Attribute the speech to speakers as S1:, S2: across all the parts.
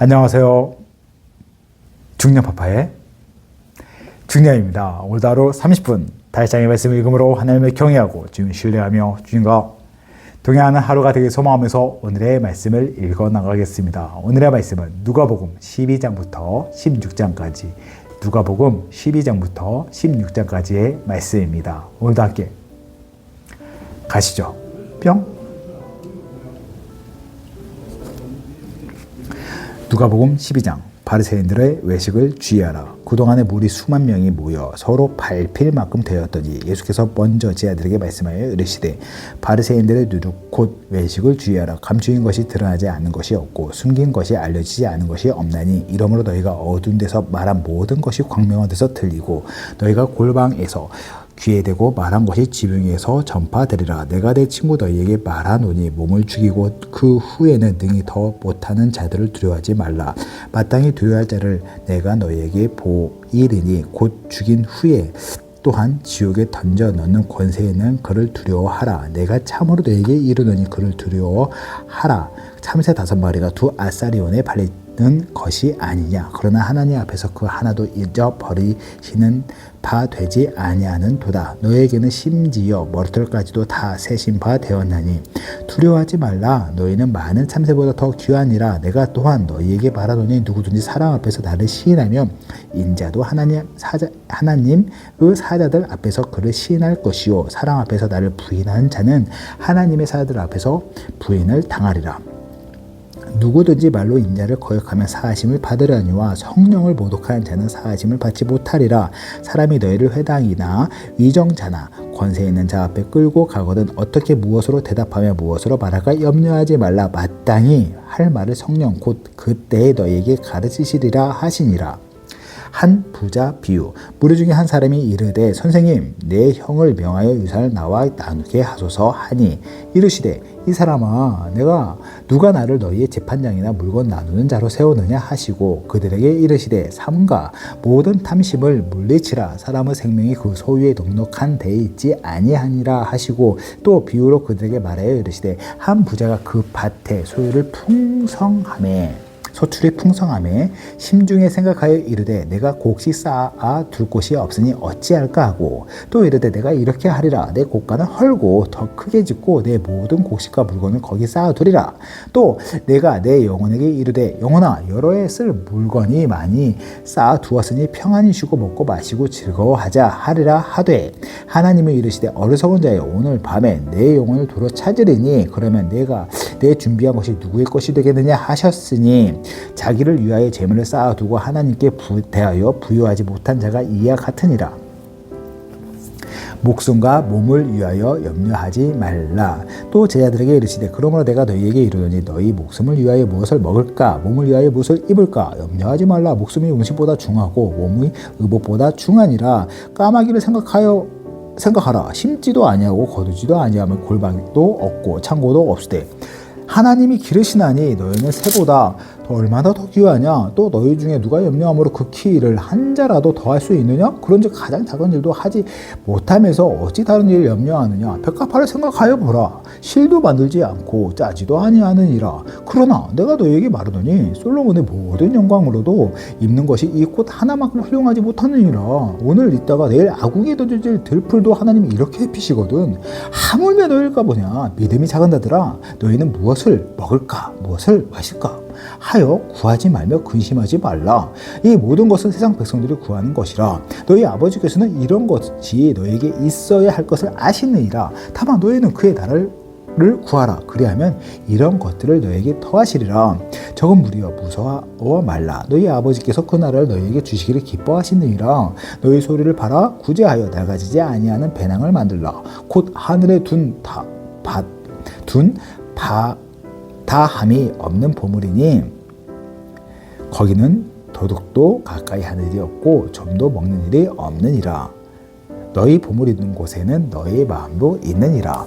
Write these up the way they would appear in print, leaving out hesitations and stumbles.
S1: 안녕하세요. 중년파파의 중년입니다. 오늘도 하루 30분 다시 장의 말씀을 읽음으로 하나님을 경외하고 주님을 신뢰하며 주님과 동행하는 하루가 되길 소망하면서 오늘의 말씀을 읽어 나가겠습니다. 오늘의 말씀은 누가복음 12장부터 16장까지 누가복음 12장부터 16장까지의 말씀입니다. 오늘도 함께 가시죠. 뿅. 누가복음 12장 바리새인들의 외식을 주의하라. 그동안에 무리 수만 명이 모여 서로 밟힐 만큼 되었더니 예수께서 먼저 제 아들에게 말씀하여 이르시되 바리새인들의 누룩 곧 외식을 주의하라. 감추인 것이 드러나지 않는 것이 없고 숨긴 것이 알려지지 않은 것이 없나니 이러므로 너희가 어두운 데서 말한 모든 것이 광명한 데서 들리고 너희가 골방에서 귀에 대고 말한 것이 지붕 위에서 전파되리라. 내가 내 친구 너희에게 말하노니 몸을 죽이고 그 후에는 능히 더 못하는 자들을 두려워하지 말라. 마땅히 두려워할 자를 내가 너희에게 보이리니 곧 죽인 후에 또한 지옥에 던져 넣는 권세에 있는 그를 두려워하라. 내가 참으로 너희에게 이르노니 그를 두려워하라. 참새 5마리가 두 아사리온에 발리는 것이 아니냐. 그러나 하나님 앞에서 그 하나도 잊어버리시는 바 되지 아니하는 도다. 너에게는 심지어 머리털까지도 다 세신 바 되었나니 두려워하지 말라. 너희는 많은 참새보다 더 귀하니라. 내가 또한 너희에게 말하노니 누구든지 사람 앞에서 나를 시인하면 인자도 하나님의 사자들 앞에서 그를 시인할 것이요 사람 앞에서 나를 부인하는 자는 하나님의 사자들 앞에서 부인을 당하리라. 누구든지 말로 인자를 거역하면 사하심을 받으려니와 성령을 모독하는 자는 사하심을 받지 못하리라. 사람이 너희를 회당이나 위정자나 권세 있는 자 앞에 끌고 가거든 어떻게 무엇으로 대답하며 무엇으로 말할까 염려하지 말라. 마땅히 할 말을 성령 곧 그때에 너희에게 가르치시리라 하시니라. 한 부자 비유. 무리 중에 한 사람이 이르되 선생님 내 형을 명하여 유산을 나와 나누게 하소서 하니 이르시되 이 사람아 내가 누가 나를 너희의 재판장이나 물건 나누는 자로 세우느냐 하시고 그들에게 이르시되 삼가 모든 탐심을 물리치라. 사람의 생명이 그 소유에 넉넉한 데에 있지 아니하니라 하시고 또 비유로 그들에게 말하여 이르시되 한 부자가 그 밭에 소출이 풍성함에 심중에 생각하여 이르되 내가 곡식 쌓아 둘 곳이 없으니 어찌할까 하고 또 이르되 내가 이렇게 하리라. 내 곡간을 헐고 더 크게 짓고 내 모든 곡식과 물건을 거기 쌓아 두리라. 또 내가 내 영혼에게 이르되 영혼아 여러 해 쓸 물건이 많이 쌓아 두었으니 평안히 쉬고 먹고 마시고 즐거워하자 하리라 하되 하나님은 이르시되 어리석은 자여 오늘 밤에 내 영혼을 도로 찾으리니 그러면 내가 내 준비한 것이 누구의 것이 되겠느냐 하셨으니 자기를 위하여 재물을 쌓아두고 하나님께 대하여 부여하지 못한 자가 이와 같으니라. 목숨과 몸을 위하여 염려하지 말라. 또 제자들에게 이르시되 그러므로 내가 너희에게 이르노니 너희 목숨을 위하여 무엇을 먹을까 몸을 위하여 무엇을 입을까 염려하지 말라. 목숨이 음식보다 중하고 몸이 의복보다 중하니라. 까마귀를 생각하라. 심지도 아니하고 거두지도 아니하며 골방도 없고 창고도 없으되 하나님이 기르시나니 너희는 새보다 얼마나 더 귀하냐. 또 너희 중에 누가 염려함으로 그 키를 한 자라도 더할 수 있느냐. 그런즉 가장 작은 일도 하지 못하면서 어찌 다른 일을 염려하느냐. 벽가파를 생각하여 보라. 실도 만들지 않고 짜지도 아니하느니라. 그러나 내가 너희에게 말하노니 솔로몬의 모든 영광으로도 입는 것이 이 꽃 하나만큼 훌륭하지 못하느니라. 오늘 있다가 내일 아궁이에 던져질 들풀도 하나님이 이렇게 해피시거든. 하물며 너희일까 보냐. 믿음이 작은 자들아 너희는 무엇을 먹을까 무엇을 마실까 하여 구하지 말며 근심하지 말라. 이 모든 것은 세상 백성들이 구하는 것이라. 너희 아버지께서는 이런 것이 너에게 있어야 할 것을 아시느니라. 다만 너희는 그의 나라를 구하라. 그리하면 이런 것들을 너에게 더하시리라. 적은 무리여 무서워 말라. 너희 아버지께서 그 나라를 너희에게 주시기를 기뻐하시느니라. 너희 소리를 바라 구제하여 낡아지지 아니하는 배낭을 만들라. 곧 하늘에 다함이 없는 보물이니 거기는 도둑도 가까이 하는 일이 없고 점도 먹는 일이 없느니라. 너희 보물이 있는 곳에는 너희 마음도 있느니라.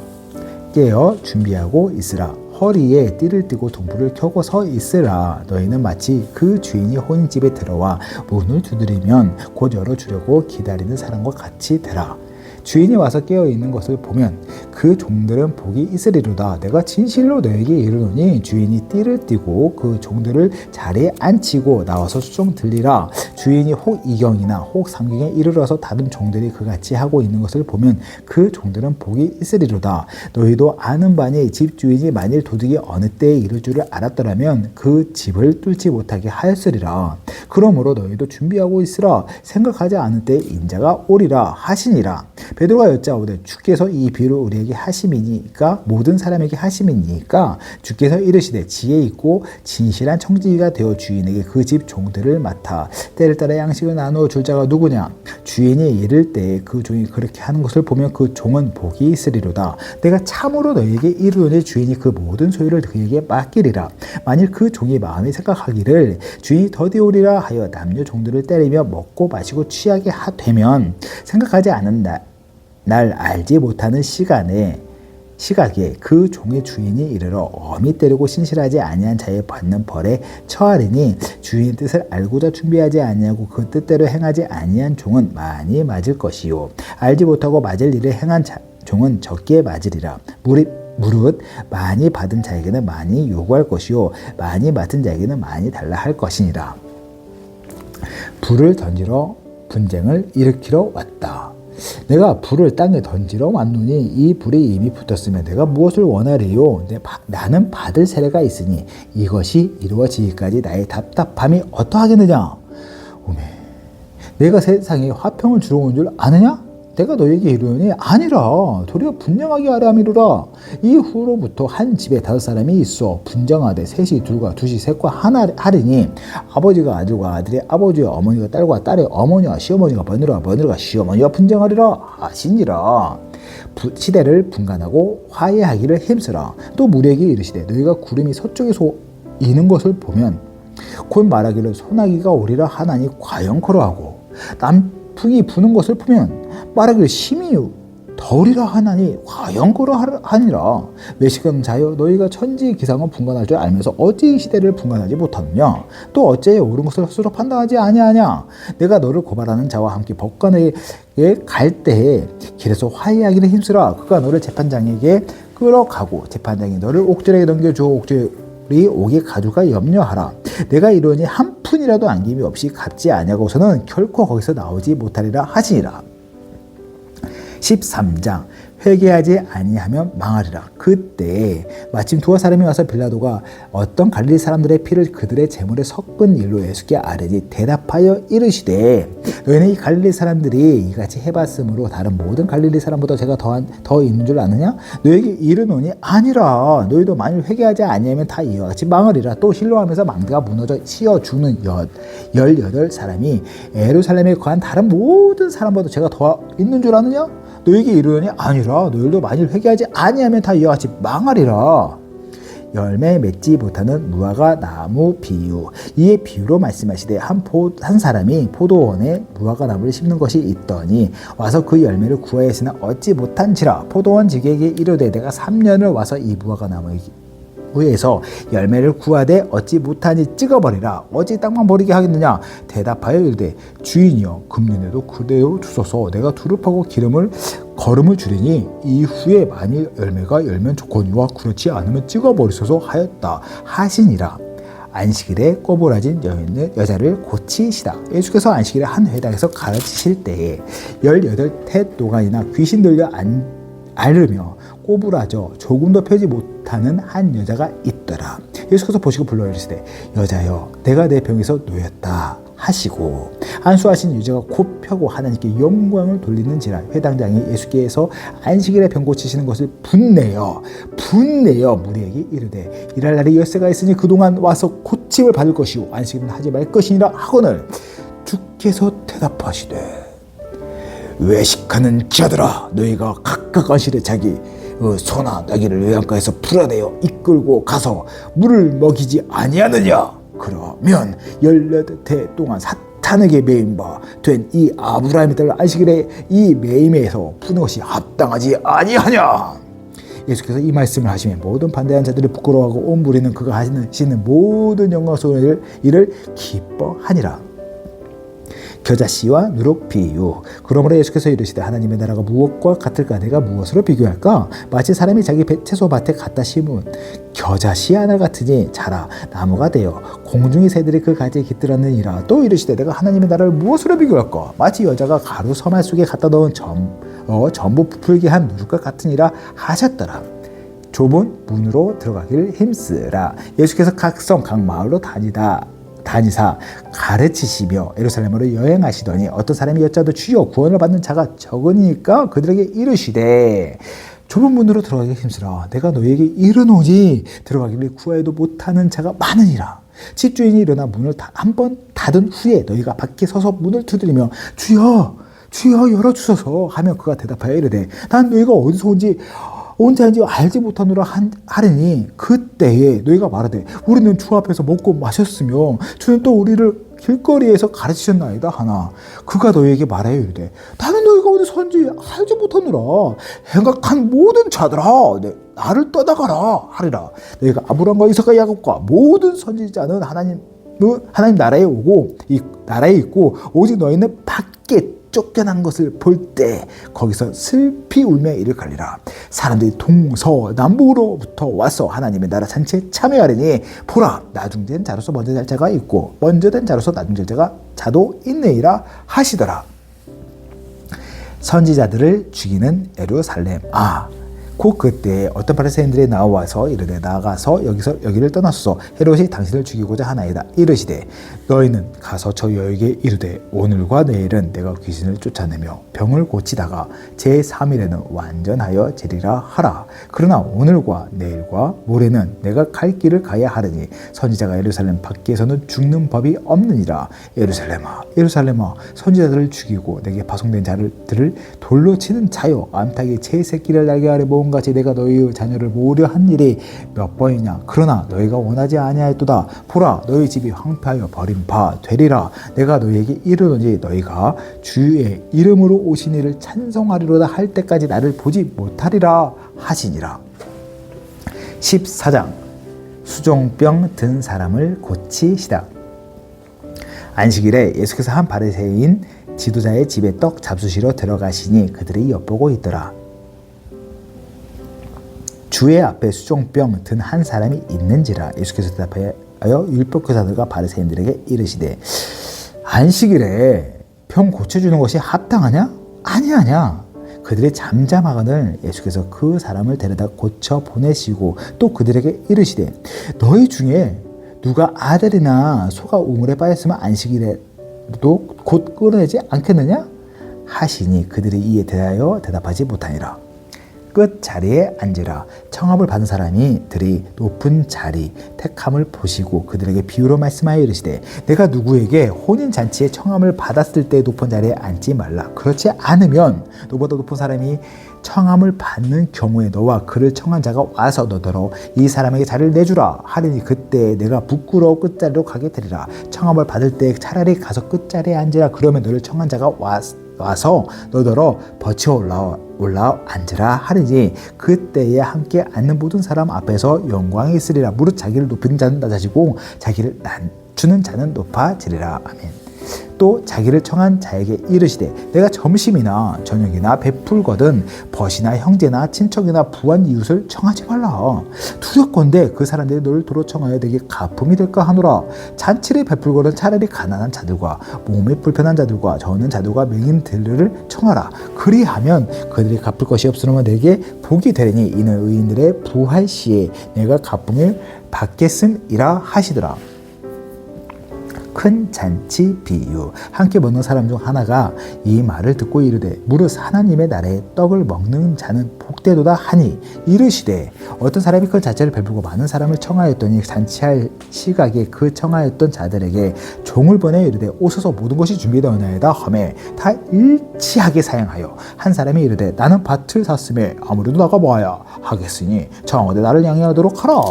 S1: 깨어 준비하고 있으라. 허리에 띠를 띠고 동불을 켜고 서 있으라. 너희는 마치 그 주인이 혼인집에 들어와 문을 두드리면 곧 열어주려고 기다리는 사람과 같이 되라. 주인이 와서 깨어있는 것을 보면 그 종들은 복이 있으리로다. 내가 진실로 너에게 이르노니 주인이 띠를 띠고 그 종들을 자리에 앉히고 나와서 수종 들리라. 주인이 혹 이경이나 혹 상경에 이르러서 다른 종들이 그같이 하고 있는 것을 보면 그 종들은 복이 있으리로다. 너희도 아는 바니 집 주인이 만일 도둑이 어느 때에 이를 줄을 알았더라면 그 집을 뚫지 못하게 하였으리라. 그러므로 너희도 준비하고 있으라. 생각하지 않을 때 인자가 오리라 하시니라. 베드로가 여짜오되 주께서 이 비유를 우리에게 하심이니까 모든 사람에게 하심이니까 주께서 이르시되 지혜 있고 진실한 청지기가 되어 주인에게 그 집 종들을 맡아 때를 따라 양식을 나누어 줄 자가 누구냐. 주인이 이를 때에 그 종이 그렇게 하는 것을 보면 그 종은 복이 있으리로다. 내가 참으로 너희에게 이르노니 주인이 그 모든 소유를 그에게 맡기리라. 만일 그 종이 마음에 생각하기를 주인이 더디오리라 하여 남녀 종들을 때리며 먹고 마시고 취하게 되면 생각하지 않은 날 알지 못하는 시각에 그 종의 주인이 이르러 엄히 때리고 신실하지 아니한 자에 받는 벌에 처하리니 주인의 뜻을 알고자 준비하지 아니하고 그 뜻대로 행하지 아니한 종은 많이 맞을 것이요 알지 못하고 맞을 일을 행한 종은 적게 맞으리라. 무릇 많이 받은 자에게는 많이 요구할 것이요 많이 맡은 자에게는 많이 달라 할 것이니라. 불을 던지러 분쟁을 일으키러 왔다. 내가 불을 땅에 던지러 왔노니 이 불이 이미 붙었으면 내가 무엇을 원하리요? 나는 받을 세례가 있으니 이것이 이루어지기까지 나의 답답함이 어떠하겠느냐? 오메, 내가 세상에 화평을 주러 온 줄 아느냐? 내가 너에게 이르노니 아니라 도리어 분쟁하게 하려 함이로라. 이후로부터 한 집에 5사람이 있어 분쟁하되 셋이 둘과 둘이 셋과 하나 하리니 아버지가 아들과 아들이 아버지와 어머니가 딸과 딸의 어머니와 시어머니가 며느리가 시어머니와 분쟁하리라 하시니라. 시대를 분간하고 화해하기를 힘쓰라. 또 무리에게 이르시되 너희가 구름이 서쪽에서 이는 것을 보면 곧 말하기를 소나기가 오리라 하나니 과연 그러하고 남풍이 부는 것을 보면 말하기를 심히 더우리라 하나니 과연 그러하니라. 외식하는 자여 너희가 천지 기상을 분간할 줄 알면서 어찌 이 시대를 분간하지 못하느냐. 또 어째 옳은 것을 스스로 판단하지 아니하냐. 내가 너를 고발하는 자와 함께 법관에게 갈 때에 길에서 화해하기를 힘쓰라. 그가 너를 재판장에게 끌어가고 재판장이 너를 옥졸에게 넘겨주어 옥졸이 오게 가두가 염려하라. 내가 이러니 한 푼이라도 안김이 없이 갚지 아니하고서는 결코 거기서 나오지 못하리라 하시니라. 13장 회개하지 아니하면 망하리라. 그때 마침 두어 사람이 와서 빌라도가 어떤 갈릴리 사람들의 피를 그들의 제물에 섞은 일로 예수께 아뢰니 대답하여 이르시되 너희는 이 갈릴리 사람들이 이같이 해봤으므로 다른 모든 갈릴리 사람보다 제가 더 있는 줄 아느냐? 너에게 이르노니 아니라. 너희도 만일 회개하지 아니하면 다 이와 같이 망하리라. 또 실로하면서 망대가 무너져 씌어 죽는 18사람이 예루살렘에 거한 다른 모든 사람보다 제가 더 있는 줄 아느냐? 너에게 이르노니 아니라. 너희도 만일 회개하지 아니하면 다 이와 같이 망하리라. 열매 맺지 못하는 무화과 나무 비유. 이에 비유로 말씀하시되 한 사람이 포도원에 무화과 나무를 심는 것이 있더니 와서 그 열매를 구하였으나 얻지 못한지라. 포도원 지기에게 이르되 내가 3년을 와서 이 무화과 나무에서 열매를 구하되 얻지 못하니 찍어버리라. 어찌 땅만 버리게 하겠느냐. 대답하여 이르되 주인이여 금년에도 그대로 주소서. 내가 두릅하고 거름을 주리니 이후에 만일 열매가 열면 좋거니와 그렇지 않으면 찍어버리소서 하였다 하시니라. 안식일에 꼬부라진 여자를 고치시다. 예수께서 안식일에 한 회당에서 가르치실 때에 18해 동안이나 귀신 들려 앓으며 꼬부라져 조금도 펴지 못하는 한 여자가 있더라. 예수께서 보시고 불러 이르시되 여자여 내가 내 병에서 놓였다 하시고 안수하신 여자가 곧 펴고 하나님께 영광을 돌리는지라. 회당장이 예수께서 안식일에 병 고치시는 것을 분내어 무리에게 이르되 일할 날이 엿새가 있으니 그동안 와서 고침을 받을 것이요 안식일은 하지 말 것이니라 하거늘 주께서 대답하시되 외식하는 자들아 너희가 각각 안식일에 자기 소나 나귀를 외양가에서 풀어내어 이끌고 가서 물을 먹이지 아니하느냐. 그러면 18해 동안 사탄에게 매임 바 된 이 아브라함의 딸 안식일에 이 매임에서 푸는 것이 합당하지 아니하냐. 예수께서 이 말씀을 하시면 모든 반대한 자들이 부끄러워하고 온 무리는 그가 하시는 모든 영광스러운 일을 기뻐하니라. 겨자씨와 누룩 비유. 그러므로 예수께서 이르시되 하나님의 나라가 무엇과 같을까? 내가 무엇으로 비교할까? 마치 사람이 자기 채소밭에 갖다 심은 겨자씨 하나 같으니 자라 나무가 되어 공중의 새들이 그 가지에 깃들었느니라. 또 이르시되 내가 하나님의 나라를 무엇으로 비교할까? 마치 여자가 가루 서말 속에 갖다 넣은 전부 부풀게 한 누룩과 같으니라 하셨더라. 좁은 문으로 들어가기를 힘쓰라. 예수께서 각 성 각 마을로 다니사 가르치시며 예루살렘으로 여행하시더니 어떤 사람이 여짜도 주여 구원을 받는 자가 적으니까 그들에게 이르시되 좁은 문으로 들어가기 힘쓰라. 내가 너희에게 이르노니 들어가기를 구하여도 못하는 자가 많으니라. 집주인이 일어나 문을 한 번 닫은 후에 너희가 밖에 서서 문을 두드리며 주여 주여 열어주소서 하며 그가 대답하여 이르되 난 너희가 어디서 온지 알지 못하노라 하리니 그때에 너희가 말하되 우리는 주 앞에서 먹고 마셨으며 주는 또 우리를 길거리에서 가르치셨나이다 하나 그가 너희에게 말하여 이르되 나는 너희가 어디서 온지 알지 못하노라 행각한 모든 자들아 나를 떠나가라 하리라. 너희가 아브라함과 이삭과 야곱과 모든 선지자는 하나님 나라에 오고 이 나라에 있고 오직 너희는 밖에 쫓겨난 것을 볼 때 거기서 슬피 울며 이를 갈리라. 사람들이 동서남북으로부터 와서 하나님의 나라 잔치에 참여하려니 보라 나중된 자로서 먼저 될 자가 있고 먼저 된 자로서 나중될 자도 있느니라 하시더라. 선지자들을 죽이는 예루살렘. 곧 그때 어떤 바리새인들이 나와서 이르되 나가서 여기를 떠났소. 헤롯이 당신을 죽이고자 하나이다. 이르시되 너희는 가서 저 여에게 이르되 오늘과 내일은 내가 귀신을 쫓아내며 병을 고치다가 제3일에는 완전하여 지리라 하라. 그러나 오늘과 내일과 모레는 내가 갈 길을 가야 하리니 선지자가 예루살렘 밖에서는 죽는 법이 없느니라. 예루살렘아 예루살렘아 선지자들을 죽이고 내게 파송된 자들을 돌로 치는 자여 암탉이 제 새끼를 날개 아래 모은 같이 내가 너희의 자녀를 모으려 한 일이 몇 번이냐. 그러나 너희가 원하지 아니하였도다. 보라 너희 집이 황폐하여 버린 바 되리라. 내가 너희에게 이르노니 너희가 주의 이름으로 오신 이를 찬송하리로다 할 때까지 나를 보지 못하리라 하시니라. 14장 수종병 든 사람을 고치시다. 안식일에 예수께서 한 바리새인 지도자의 집에 떡 잡수시러 들어가시니 그들이 엿보고 있더라. 주의 앞에 수종병 든 한 사람이 있는지라. 예수께서 대답하여 율법교사들과 바리새인들에게 이르시되 안식일에 병 고쳐주는 것이 합당하냐? 아니하냐. 그들이 잠잠하거늘 예수께서 그 사람을 데려다 고쳐 보내시고 또 그들에게 이르시되 너희 중에 누가 아들이나 소가 우물에 빠졌으면 안식일에도 곧 끌어내지 않겠느냐? 하시니 그들이 이에 대하여 대답하지 못하니라. 끝 자리에 앉으라. 청함을 받은 사람들이 높은 자리 택함을 보시고 그들에게 비유로 말씀하여 이르시되 내가 누구에게 혼인잔치에 청함을 받았을 때 높은 자리에 앉지 말라. 그렇지 않으면 너보다 높은 사람이 청함을 받는 경우에 너와 그를 청한 자가 와서 너더러 이 사람에게 자리를 내주라 하리니 그때 내가 부끄러워 끝자리로 가게 되리라. 청함을 받을 때 차라리 가서 끝자리에 앉으라. 그러면 너를 청한 자가 와서 너더러 버쳐 올라와 앉으라 하리니 그때에 함께 앉는 모든 사람 앞에서 영광이 있으리라. 무릇 자기를 높이는 자는 낮아지고 자기를 낮추는 자는 높아지리라. 아멘. 또 자기를 청한 자에게 이르시되 내가 점심이나 저녁이나 베풀거든 벗이나 형제나 친척이나 부한 이웃을 청하지 말라. 두렵건대 그 사람들이 너를 도로 청하여 내게 가품이 될까 하노라. 잔치를 베풀거든 차라리 가난한 자들과 몸이 불편한 자들과 저는 자들과 맹인들을 청하라. 그리하면 그들이 갚을 것이 없으면 내게 복이 되리니 이는 의인들의 부할 시에 내가 가품을 받겠음이라 하시더라. 큰 잔치 비유. 함께 먹는 사람 중 하나가 이 말을 듣고 이르되 무릇 하나님의 나라에 떡을 먹는 자는 복되도다 하니 이르시되 어떤 사람이 큰 잔치를 베풀고 많은 사람을 청하였더니 잔치할 시각에 그 청하였던 자들에게 종을 보내 이르되 오소서 모든 것이 준비되었나이다 하매 다 일치하게 사양하여 한 사람이 이르되 나는 밭을 샀음에 아무래도 나가보아야 하겠으니 청하되 나를 양해하도록 하라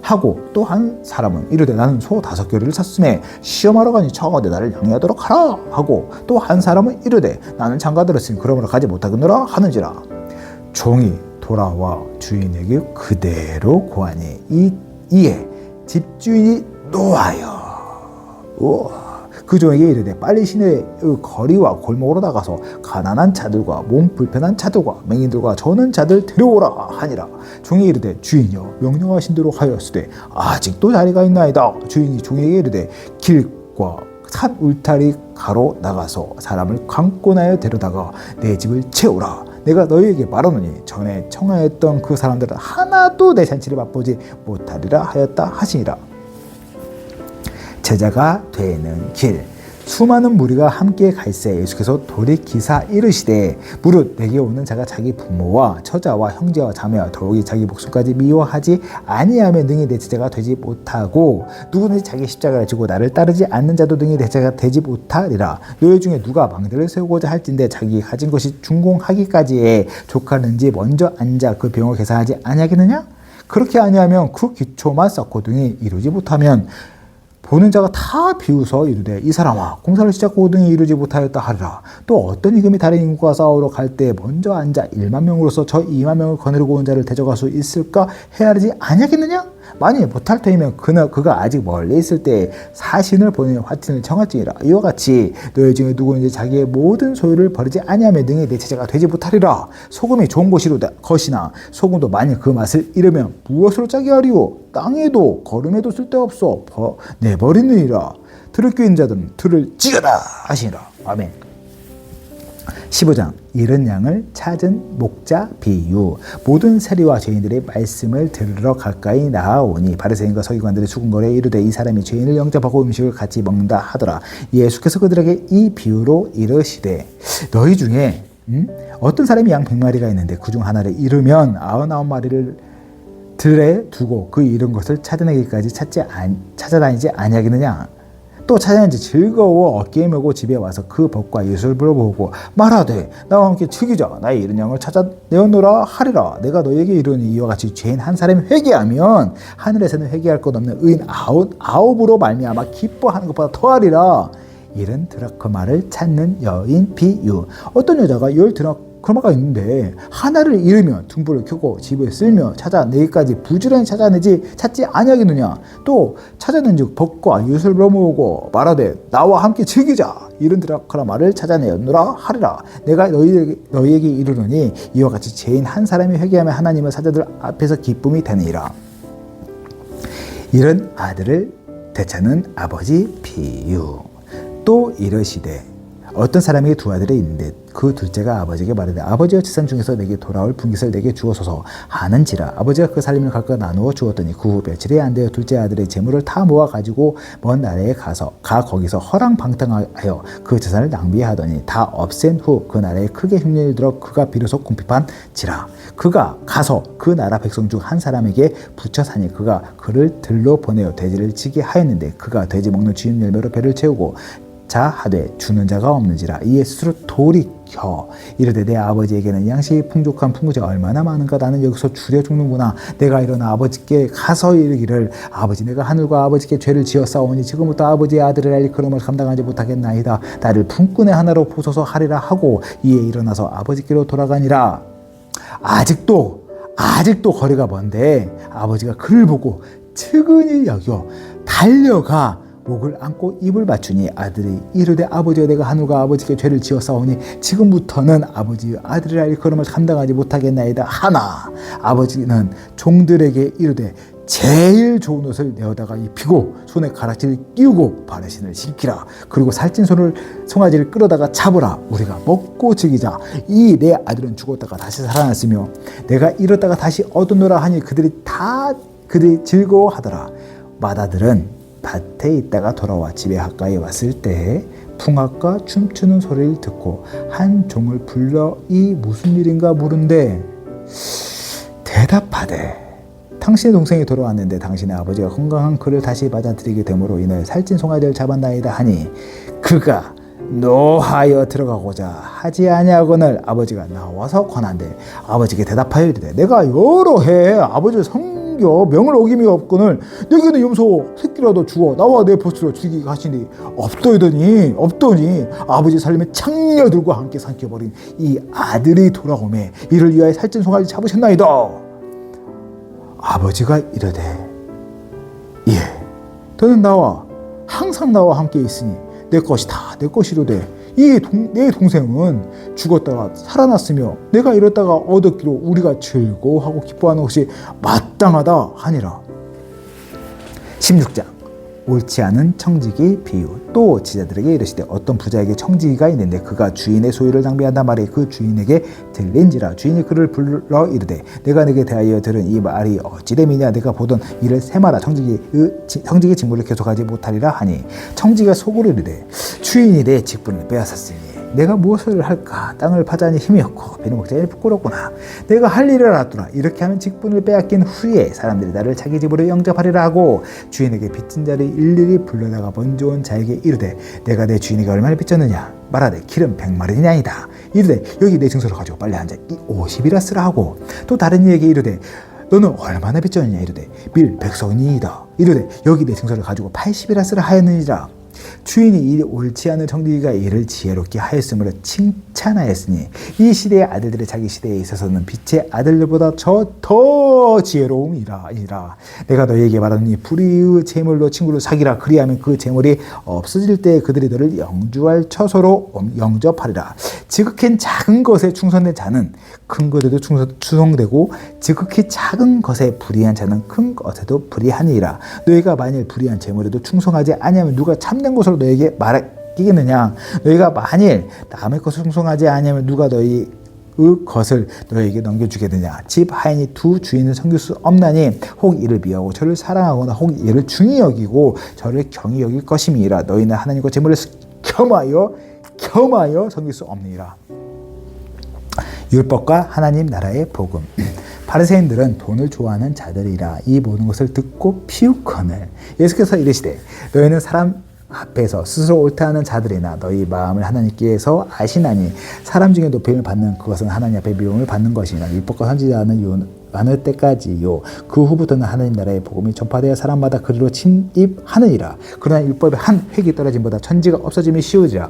S1: 하고 또 한 사람은 이르되 나는 소 5개를 샀음에 시험하러 가니 청하되 나를 양해하도록 하라 하고 또 한 사람은 이르되 나는 장가 들었으니 그러므로 가지 못하겠노라 하는지라. 종이 돌아와 주인에게 그대로 고하니 이에 집주인이 노하여 그 종에게 이르되 빨리 시내의 거리와 골목으로 나가서 가난한 자들과 몸 불편한 자들과 맹인들과 저는 자들 데려오라 하니라. 종이 이르되 주인이여 명령하신 대로 하였으되 아직도 자리가 있나이다. 주인이 종에게 이르되 길과 산 울타리 가로 나가서 사람을 강권하여 데려다가 내 집을 채우라. 내가 너희에게 말하노니 전에 청하였던 그 사람들은 하나도 내 잔치를 맛보지 못하리라 하였다 하시니라. 제자가 되는 길. 수많은 무리가 함께 갈새 예수께서 돌이키사 이르시되 무릇 내게 오는 자가 자기 부모와 처자와 형제와 자매와 더욱이 자기 목숨까지 미워하지 아니하면 능히 내 제자가 되지 못하고 누구든지 자기 십자가를 지고 나를 따르지 않는 자도 능히 내 제자가 되지 못하리라. 너희 중에 누가 망대를 세우고자 할진대 자기 가진 것이 준공하기까지에 족하는지 먼저 앉아 그 병을 계산하지 아니하겠느냐? 그렇게 아니하면 그 기초만 쌓고 등이 이루지 못하면 보는 자가 다 비웃어 이르되 이 사람아 공사를 시작하고 등이 이루지 못하였다 하리라. 또 어떤 임금이 다른 임금과 싸우러 갈 때 먼저 앉아 1만 명으로서 저 2만 명을 거느리고 온 자를 대적할 수 있을까 헤아리지 아니하겠느냐? 만일 못할 터이면 그가 아직 멀리 있을 때 사신을 보내어 화친을 청할지니라. 이와 같이 너희 중에 누구든지 자기의 모든 소유를 버리지 아니하면 능히 내 제자가 되지 못하리라. 소금이 좋은 것이나 소금도 만일 그 맛을 잃으면 무엇으로 짜게 하리오? 땅에도 거름에도 쓸데없어 내버리느니라. 들을 귀 있는 자들은 들을 찌르라 하시니라. 아멘. 15장 잃은 양을 찾은 목자 비유. 모든 세리와 죄인들의 말씀을 들으러 가까이 나아오니 바리새인과 서기관들이 수군거려 이르되 이 사람이 죄인을 영접하고 음식을 같이 먹는다 하더라. 예수께서 그들에게 이 비유로 이르시되 너희 중에 어떤 사람이 양 100마리가 있는데 그중 하나를 잃으면 99마리를 들에 두고 그 잃은 것을 찾아내기까지 찾아다니지 아니하겠느냐? 또 찾아낸지 즐거워 어깨에 메고 집에 와서 그 법과 예수를 물어보고 말하되 나와 함께 즐기자. 나의 잃은 양을 찾아내었노라 하리라. 내가 너희에게 이르니 이와 같이 죄인 한 사람이 회개하면 하늘에서는 회개할 것 없는 의인 아홉으로 말미암아 기뻐하는 것보다 더하리라. 잃은 드라크마를 찾는 여인 비유. 어떤 여자가 10 드라크마가 있는데 하나를 잃으면 등불을 켜고 집을 쓸며 찾아내기까지 부지런히 찾지 아니하겠느냐? 또 찾아낸즉 법과 예수를 물어보고 말하되 나와 함께 즐기자. 잃은 드라크마를 찾아내었노라 하리라. 내가 너희에게 이르노니 이와 같이 죄인 한 사람이 회개하며 하나님의 사자들 앞에서 기쁨이 되느니라. 잃은 아들을 되찾는 아버지 비유. 또 이르시되 어떤 사람에게 2 아들이 있는데 그 둘째가 아버지에게 말하되 아버지여 재산 중에서 내게 돌아올 분깃을 내게 주어소서 하는지라. 아버지가 그 살림을 각각 나누어 주었더니 그 후 며칠이 안 되어 둘째 아들의 재물을 다 모아 가지고 먼 나라에 거기서 허랑방탕하여 그 재산을 낭비하더니 다 없앤 후 그 나라에 크게 흉년이 들어 그가 비로소 궁핍한지라. 그가 가서 그 나라 백성 중 한 사람에게 붙여 사니 그가 그를 들로 보내어 돼지를 치게 하였는데 그가 돼지 먹는 쥐은 열매로 배를 채우고 자하되 주는 자가 없는지라. 이에 스스로 돌이켜 이르되 내 아버지에게는 양식이 풍족한 풍부제가 얼마나 많은가. 나는 여기서 주려 죽는구나. 내가 일어나 아버지께 가서 이르기를 아버지 내가 하늘과 아버지께 죄를 지었사오니 지금부터 아버지의 아들을 알 그름을 감당하지 못하겠나이다. 나를 품꾼의 하나로 보소서 하리라 하고 이에 일어나서 아버지께로 돌아가니라. 아직도 거리가 먼데 아버지가 그를 보고 측은히 여겨 달려가 목을 안고 입을 맞추니 아들이 이르되 아버지여 내가 하늘과 아버지께 죄를 지었사오니 지금부터는 아버지의 아들이라 일컬음을 감당하지 못하겠나이다 하나. 아버지는 종들에게 이르되 제일 좋은 옷을 내어다가 입히고 손에 가락지를 끼우고 발에 신을 신기라. 그리고 살찐 송아지를 끌어다가 잡으라. 우리가 먹고 즐기자. 이 내 아들은 죽었다가 다시 살아났으며 내가 잃었다가 다시 얻었노라 하니 그들이 즐거워하더라. 맏아들은 밭에 있다가 돌아와 집에 가까이 왔을 때 풍악과 춤추는 소리를 듣고 한 종을 불러 이 무슨 일인가 물은데 대답하되 당신의 동생이 돌아왔는데 당신의 아버지가 건강한 그를 다시 맞아들이게 되므로 인하여 살찐 송아지를 잡았나이다 하니 그가 노하여 들어가고자 하지 아니하거늘 아버지가 나와서 권한대 아버지께 대답하여 이르되 내가 여러 해 아버지를 명을 어김이 없거늘 내게는 염소 새끼라도 주어 나와 내 보스로 죽이게 하시니 없더니 아버지 살림에 창녀들과 함께 삼켜버린 이 아들이 돌아오매 이를 위하여 살찐 송아지 잡으셨나이다. 아버지가 이르되 예 너는 항상 나와 함께 있으니 내 것이다 내 것이로되 내 동생은 죽었다가 살아났으며 내가 이렇다가 얻었기로 우리가 즐거워하고 기뻐하는 것이 마땅하다 하니라. 16장 옳지 않은 청지기 비유. 또 지자들에게 이르시되 어떤 부자에게 청지기가 있는데 그가 주인의 소유를 낭비한단 말이 그 주인에게 들린지라. 주인이 그를 불러 이르되 내가 내게 대하여 들은 이 말이 어찌 됨이냐. 내가 보던 일을 세마라. 청지기 직무를 계속하지 못하리라 하니 청지기가 속으로 이르되 주인이 내 직분을 빼앗았으니 내가 무엇을 할까. 땅을 파자니 힘이 없고 비를 먹자니 부끄럽구나. 내가 할 일을 알았더라. 이렇게 하면 직분을 빼앗긴 후에 사람들이 나를 자기 집으로 영접하리라 하고 주인에게 빚진 자를 일일이 불러다가 먼저 온 자에게 이르되 내가 내 주인에게 얼마나 빚졌느냐. 말하되 기름 100마리냐이다. 이르되 여기 내 증서를 가지고 빨리 앉아 이 50이라 쓰라 하고 또 다른 이에게 이르되 너는 얼마나 빚졌느냐. 이르되 밀 100석이니이다. 이르되 여기 내 증서를 가지고 80이라 쓰라 하였느니라. 주인이 이 옳지 않은 청지기가 이를 지혜롭게 하였으므로 칭찬하였으니 이 시대의 아들들이 자기 시대에 있어서는 빛의 아들들보다 더 지혜로움이라. 내가 너희에게 말하노니 불의의 재물로 친구를 사귀라. 그리하면 그 재물이 없어질 때 그들이 너를 영주할 처소로 영접하리라. 지극히 작은 것에 충성된 자는 큰 것에도 충성되고 지극히 작은 것에 불의한 자는 큰 것에도 불의하니라. 너희가 만일 불의한 재물에도 충성하지 아니하면 누가 참된 것으로 너희에게 말하겠느냐. 너희가 만일 남의 것을 충성하지 아니하면 누가 너희의 것을 너희에게 넘겨주겠느냐. 집 하인이 두 주인을 섬길 수 없나니 혹 이를 미워하고 저를 사랑하거나 혹 이를 중히 여기고 저를 경히 여길 것임이라. 너희는 하나님과 재물을 겸하여 섬길 수 없느니라. 율법과 하나님 나라의 복음. 바리새인들은 돈을 좋아하는 자들이라. 이 모든 것을 듣고 피우거늘 예수께서 이르시되 너희는 사람 앞에서 스스로 옳다 하는 자들이나 너희 마음을 하나님께서 아시나니 사람 중에 높임을 받는 그것은 하나님 앞에 미움을 받는 것이나 율법과 선지자는 많을 때까지요. 그 후부터는 하나님 나라의 복음이 전파되어 사람마다 그리로 침입하느니라. 그러나 율법의 한 획이 떨어짐보다 천지가 없어짐이 쉬우지라.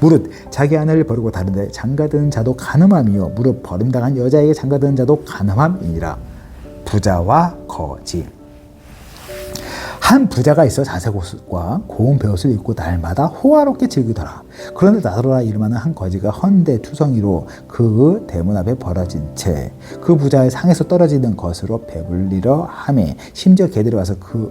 S1: 무릇 자기 아내를 버리고 다른 데 장가드는 자도 간음함이요 무릇 버림당한 여자에게 장가드는 자도 간음함이니라. 부자와 거지. 한 부자가 있어 자색 옷과 고운 베옷을 입고 날마다 호화롭게 즐기더라. 그런데 나더라 이름하는 한 거지가 헌데 투성이로 그 대문 앞에 벌어진 채 그 부자의 상에서 떨어지는 것으로 배불리려 하매 심지어 개들이 와서 그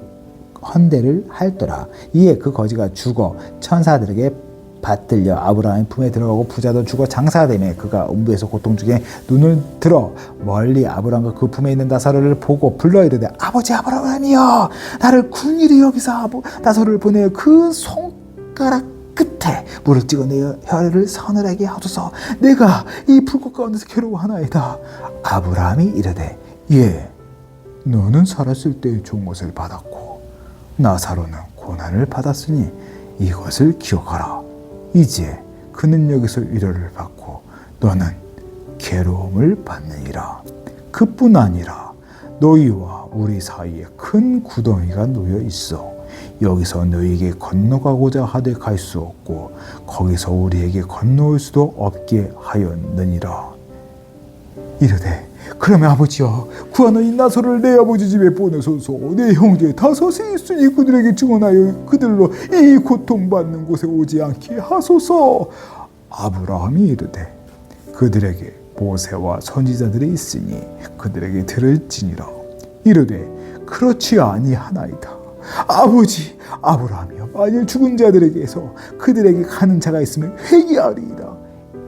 S1: 헌데를 핥더라. 이에 그 거지가 죽어 천사들에게 받들려 아브라함의 품에 들어가고 부자도 죽어 장사가 되매 그가 음부에서 고통 중에 눈을 들어 멀리 아브라함과 그 품에 있는 나사로를 보고 불러 이르되 아버지 아브라함이여 나를 궁일이 여기서 나사로를 보내어 그 손가락 끝에 물을 찍어 내 혀를 서늘하게 하소서. 내가 이 불꽃 가운데서 괴로워하나이다. 아브라함이 이르되 예 너는 살았을 때의 좋은 것을 받았고 나사로는 고난을 받았으니 이것을 기억하라. 이제 그는 여기서 위로를 받고 너는 괴로움을 받느니라. 그뿐 아니라 너희와 우리 사이에 큰 구덩이가 놓여 있어 여기서 너희에게 건너가고자 하되 갈 수 없고 거기서 우리에게 건너올 수도 없게 하였느니라. 이르되 그러면 아버지여 구하노니 나사로를 내 아버지 집에 보내소서. 내 형제 다섯이 있으니 그들에게 증언하여 그들로 이 고통받는 곳에 오지 않게 하소서. 아브라함이 이르되 그들에게 모세와 선지자들이 있으니 그들에게 들을지니라. 이르되 그렇지 아니하나이다. 아버지 아브라함이여 만일 죽은 자들에게서 그들에게 가는 자가 있으면 회개하리이다.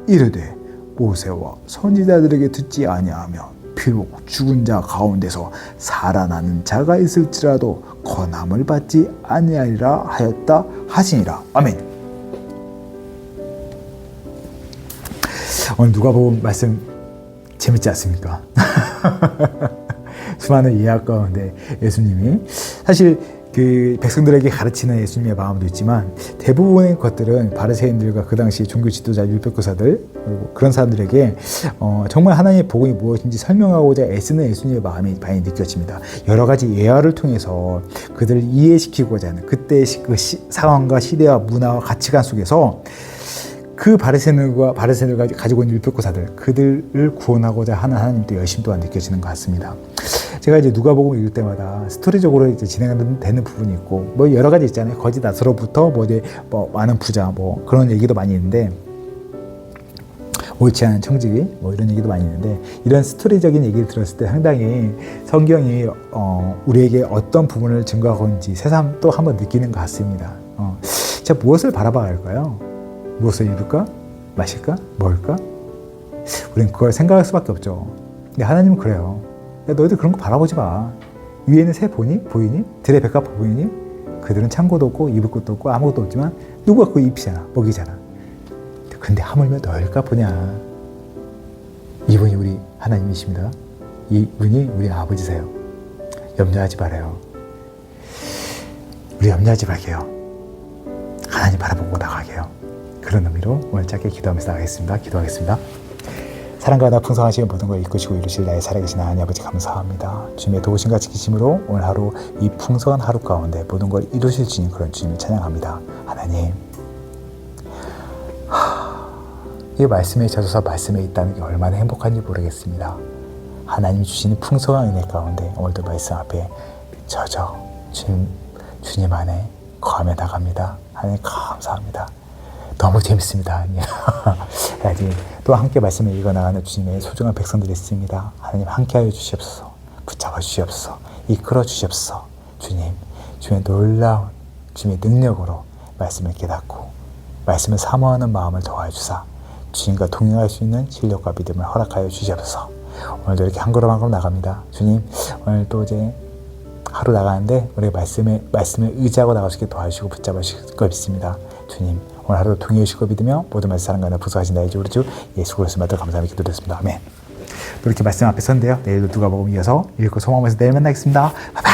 S1: 이르되 모세와 선지자들에게 듣지 아니하며 비록 죽은 자 가운데서 살아나는 자가 있을지라도 권함을 받지 아니하리라 하였다 하시니라. 아멘. 오늘 누가복음 말씀 재밌지 않습니까? 수많은 예약 가운데 예수님이 사실 그 백성들에게 가르치는 예수님의 마음도 있지만 대부분의 것들은 바리새인들과 그 당시 종교 지도자 율법교사들 그리고 그런 사람들에게 정말 하나님의 복음이 무엇인지 설명하고자 애쓰는 예수님의 마음이 많이 느껴집니다. 여러 가지 예화를 통해서 그들을 이해시키고자 하는 그때의 그 상황과 시대와 문화와 가치관 속에서 그 바리새인들과 가지고 있는 율법교사들 그들을 구원하고자 하는 하나님도 열심 또한 느껴지는 것 같습니다. 제가 이제 누가복음 읽을 때마다 스토리적으로 이제 진행되는 부분이 있고 뭐 여러 가지 있잖아요. 거지 나사로부터 뭐 이제 뭐 많은 부자 뭐 그런 얘기도 많이 있는데 옳지 않은 청지기 뭐 이런 얘기도 많이 있는데 이런 스토리적인 얘기를 들었을 때 상당히 성경이 우리에게 어떤 부분을 증거하고 있는지 새삼 또 한번 느끼는 것 같습니다. 제가 무엇을 바라봐야 할까요? 무엇을 입을까? 마실까? 먹을까? 우리는 그걸 생각할 수밖에 없죠. 근데 하나님은 그래요. 야, 너희들 그런 거 바라보지 마. 위에는 새 보이니? 들의 백합 보이니? 그들은 창고도 없고 입을 것도 없고 아무것도 없지만 누가 그거 입히잖아. 먹이잖아. 근데 하물며 너희일까 보냐. 이분이 우리 하나님이십니다. 이분이 우리 아버지세요. 염려하지 말아요. 우리 염려하지 말게요. 하나님 바라보고 나가게요. 그런 의미로 오늘 짧게 기도하면서 나가겠습니다. 기도하겠습니다. 사랑과 나 풍성하신 모든 걸 이끄시고 이루실 나의 살아계신 하나님 아버지 감사합니다. 주님의 도우심과 지키심으로 오늘 하루 이 풍성한 하루 가운데 모든 걸 이루실 주님 그런 주님을 찬양합니다. 하나님 이 말씀에 젖어서 말씀에 있다는 게 얼마나 행복한지 모르겠습니다. 하나님 주시는 풍성한 은혜 가운데 오늘도 말씀 앞에 젖어 주님 안에 거하며 나갑니다. 하나님 감사합니다. 너무 재밌습니다. 하나님 또 함께 말씀을 읽어나가는 주님의 소중한 백성들이 있습니다. 하나님 함께하여 주시옵소서. 붙잡아 주시옵소서. 이끌어 주시옵소서. 주님 주의 놀라운 주님의 능력으로 말씀을 깨닫고 말씀을 사모하는 마음을 도와주사 주님과 동행할 수 있는 실력과 믿음을 허락하여 주시옵소서. 오늘도 이렇게 한 걸음 한 걸음 나갑니다. 주님 오늘 또 이제 하루 나가는데 우리 말씀을 의지하고 나갈 수 있게 도와주시고 붙잡아 주실 것 믿습니다. 주님 오늘 하루도 동행해 주실 것 믿으며 모든 말씀 사랑과 부수하신 나의 주 우리 주 예수 그리스도 받들 감사하며 기도드렸습니다. 아멘. 또 이렇게 말씀 앞에 섰는데요. 내일도 누가복음 이어서 읽고 소망하면서 내일 만나겠습니다. 바이바이.